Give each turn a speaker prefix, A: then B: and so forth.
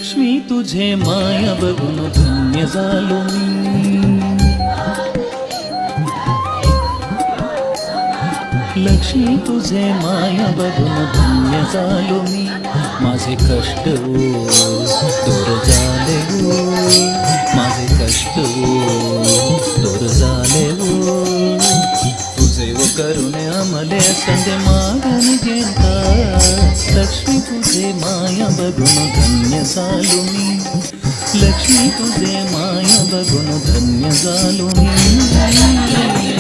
A: लक्ष्मी तुझे माया बघून धन्य झालो मी, लक्ष्मी तुझे माया बघून धन्य झालो मी. माझे कष्ट दूर झाले माझे कष्ट दूर झाले तुझे करुणे अमले संधे मागून घेता. लक्ष्मी तुझे माया बघून धन्य झालो मी, लक्ष्मी तुझे माया बघून धन्य झालो मी.